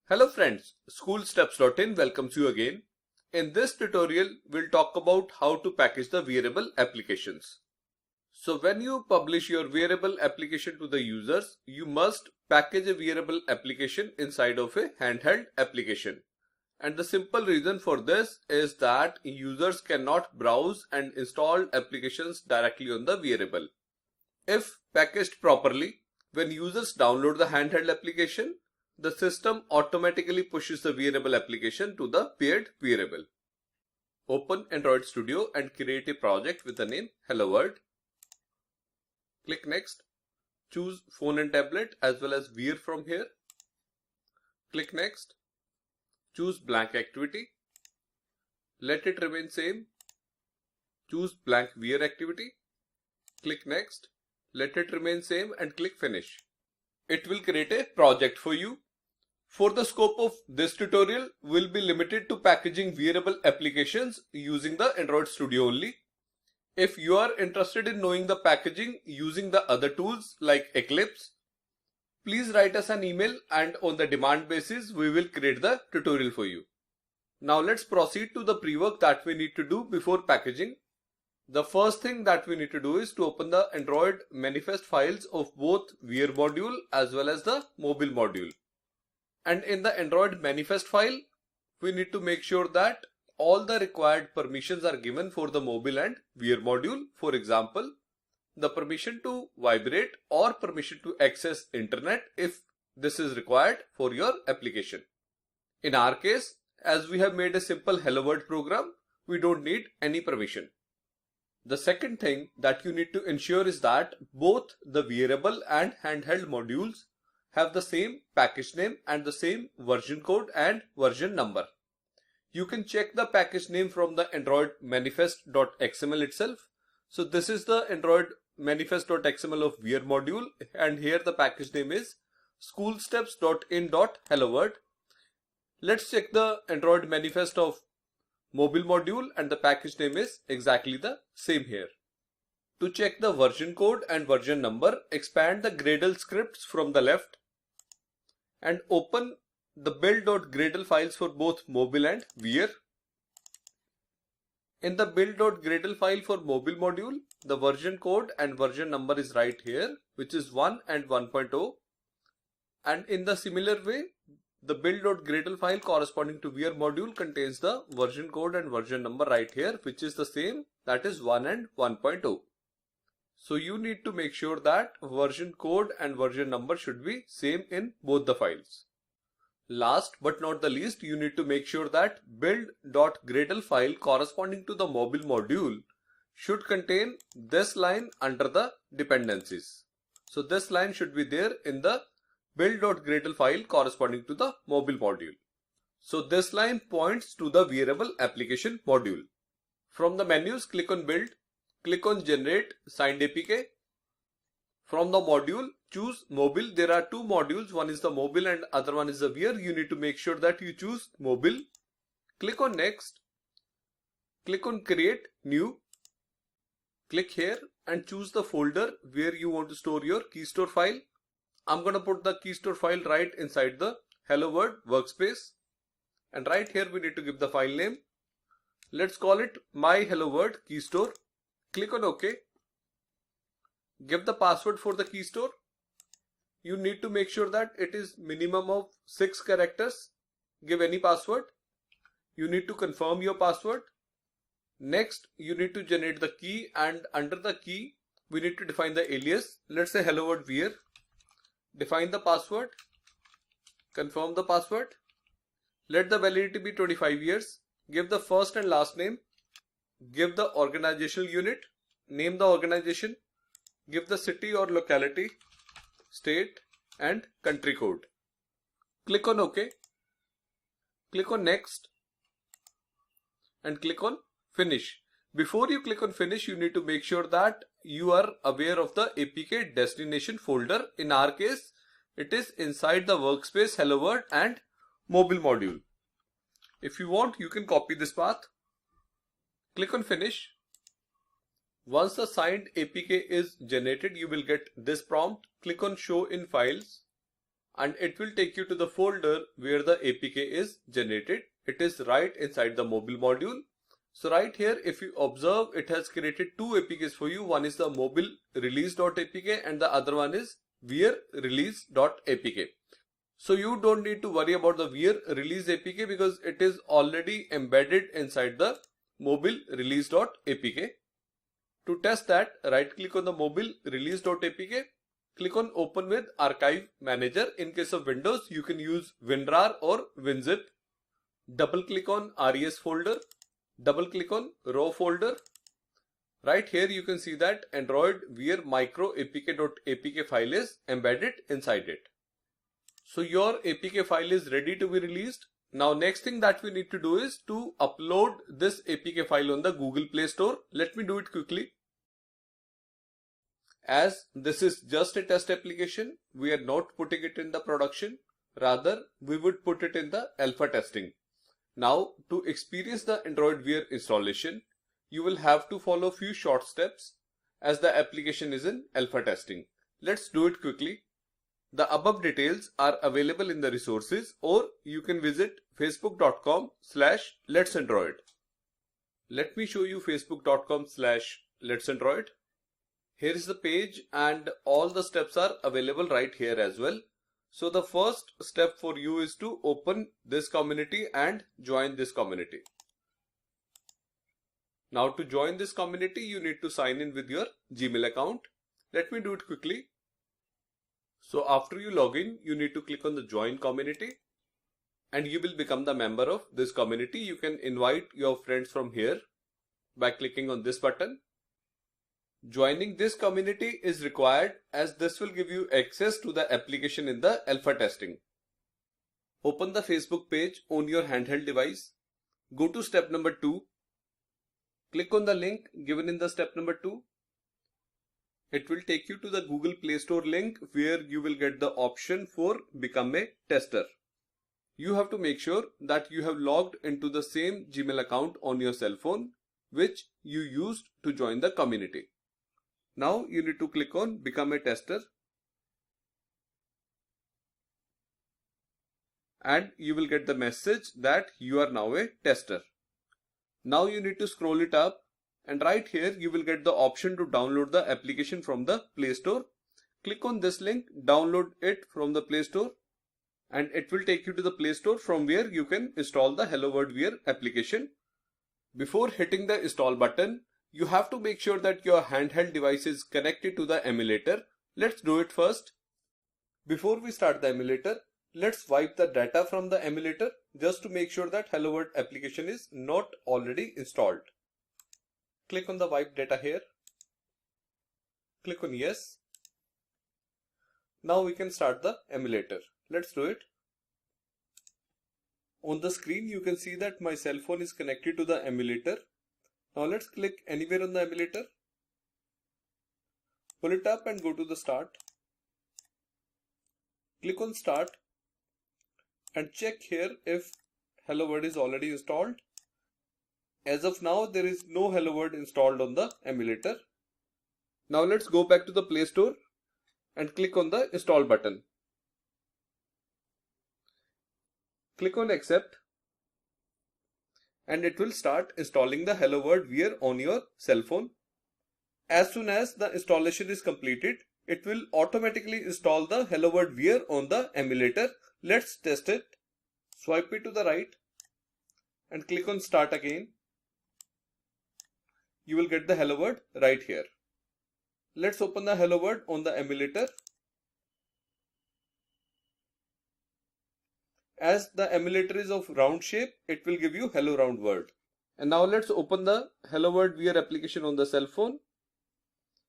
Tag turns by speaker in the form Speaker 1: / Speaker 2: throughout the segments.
Speaker 1: Hello friends, schoolsteps.in welcomes you again. In this tutorial, we'll talk about how to package the wearable applications. So when you publish your wearable application to the users, you must package a wearable application inside of a handheld application. And the simple reason for this is that users cannot browse and install applications directly on the wearable. If packaged properly, when users download the handheld application, the system automatically pushes the wearable application to the paired wearable. Open Android Studio and create a project with the name Hello World. Click Next. Choose Phone and Tablet as well as Wear from here. Click Next. Choose Blank Activity. Let it remain same. Choose Blank Wear Activity. Click Next. Let it remain same and click Finish. It will create a project for you. For the scope of this tutorial, we'll be limited to packaging wearable applications using the Android Studio only. If you are interested in knowing the packaging using the other tools like Eclipse, please write us an email and on the demand basis, we will create the tutorial for you. Now let's proceed to the pre-work that we need to do before packaging. The first thing that we need to do is to open the Android manifest files of both Wear module as well as the mobile module. And in the Android manifest file, we need to make sure that all the required permissions are given for the mobile and Wear module. For example, the permission to vibrate or permission to access internet if this is required for your application. In our case, as we have made a simple Hello World program, we don't need any permission. The second thing that you need to ensure is that both the wearable and handheld modules have the same package name and the same version code and version number. You can check the package name from the Android manifest.xml itself. So this is the Android manifest.xml of Wear module, and here the package name is schoolsteps.in.helloworld. Let's check the Android manifest of mobile module and the package name is exactly the same here. To check the version code and version number, expand the Gradle scripts from the left and open the build.gradle files for both mobile and Wear. In the build.gradle file for mobile module, the version code and version number is right here, which is 1 and 1.0. And in the similar way, the build.gradle file corresponding to Wear module contains the version code and version number right here, which is the same, that is 1 and 1.0. So you need to make sure that version code and version number should be same in both the files. Last but not the least, you need to make sure that build.gradle file corresponding to the mobile module should contain this line under the dependencies. So this line should be there in the build.gradle file corresponding to the mobile module. So this line points to the wearable application module. From the menus, click on Build, click on Generate Signed APK. From the module, choose Mobile. There are two modules, one is the mobile and other one is the Wear. You need to make sure that you choose mobile. Click on Next. Click on Create New. Click here and choose the folder where you want to store your keystore file. I'm going to put the keystore file right inside the Hello World workspace. And right here we need to give the file name. Let's call it My Hello World Keystore. Click on OK. Give the password for the keystore. You need to make sure that it is minimum of 6 characters. Give any password. You need to confirm your password. Next, you need to generate the key, and under the key, we need to define the alias. Let's say Hello World Wear. Define the password. Confirm the password. Let the validity be 25 years. Give the first and last name. Give the organizational unit. Name the organization. Give the city or locality, state and country code. Click on OK. Click on Next and click on Finish. Before you click on Finish, you need to make sure that you are aware of the APK destination folder. In our case, it is inside the workspace Hello World and mobile module. If you want, you can copy this path. Click on Finish. Once the signed APK is generated, you will get this prompt. Click on Show in Files. and it will take you to the folder where the APK is generated. It is right inside the mobile module. So right here, if you observe, it has created two APKs for you. One is the mobile release.apk and the other one is Wear release.apk. So you don't need to worry about the Wear release APK because it is already embedded inside the mobile release.apk. To test that, right click on the mobile release.apk. Click on Open with Archive Manager. In case of Windows, you can use WinRAR or WinZip. Double click on RES folder. Double click on raw folder. Right here you can see that Android Wear micro apk.apk file is embedded inside it. So your APK file is ready to be released. Now next thing that we need to do is to upload this APK file on the Google Play Store. Let me do it quickly. As this is just a test application, we are not putting it in the production. Rather, we would put it in the alpha testing. Now, to experience the Android Wear installation, you will have to follow few short steps as the application is in alpha testing. Let's do it quickly. The above details are available in the resources, or you can visit facebook.com/letsandroid. Let me show you facebook.com/letsandroid. Here is the page and all the steps are available right here as well. So the first step for you is to open this community and join this community. Now to join this community, you need to sign in with your Gmail account. Let me do it quickly. So after you log in, you need to click on the join community and you will become the member of this community. You can invite your friends from here by clicking on this button. Joining this community is required as this will give you access to the application in the alpha testing. Open the Facebook page on your handheld device. Go to step number 2. Click on the link given in the step number 2. It will take you to the Google Play Store link where you will get the option for Become a Tester. You have to make sure that you have logged into the same Gmail account on your cell phone which you used to join the community. Now you need to click on Become a Tester and you will get the message that you are now a tester. Now you need to scroll it up and right here you will get the option to download the application from the Play Store. Click on this link, download it from the Play Store and it will take you to the Play Store from where you can install the Hello World Wear application. Before hitting the install button, you have to make sure that your handheld device is connected to the emulator. Let's do it first. Before we start the emulator, let's wipe the data from the emulator just to make sure that Hello World application is not already installed. Click on the wipe data here. Click on yes. Now we can start the emulator. Let's do it. On the screen you can see that my cell phone is connected to the emulator. Now let's click anywhere on the emulator. Pull it up and go to the start. Click on start and check here if Hello World is already installed. As of now, there is no Hello World installed on the emulator. Now let's go back to the Play Store and click on the install button. Click on accept and it will start installing the Hello World Wear on your cell phone. As soon as the installation is completed, it will automatically install the Hello World Wear on the emulator. Let's test it. Swipe it to the right and click on start again. You will get the Hello World right here. Let's open the Hello World on the emulator. As the emulator is of round shape, it will give you Hello Round World. And now let's open the Hello World Wear application on the cell phone.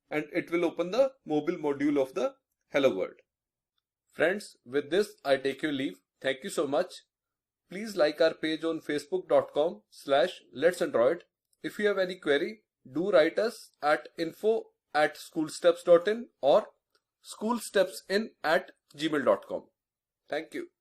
Speaker 1: And it will open the mobile module of the Hello World. Friends, with this I take your leave. Thank you so much. Please like our page on facebook.com/letsandroid. If you have any query, do write us at info@schoolsteps.in or schoolstepsin@gmail.com. Thank you.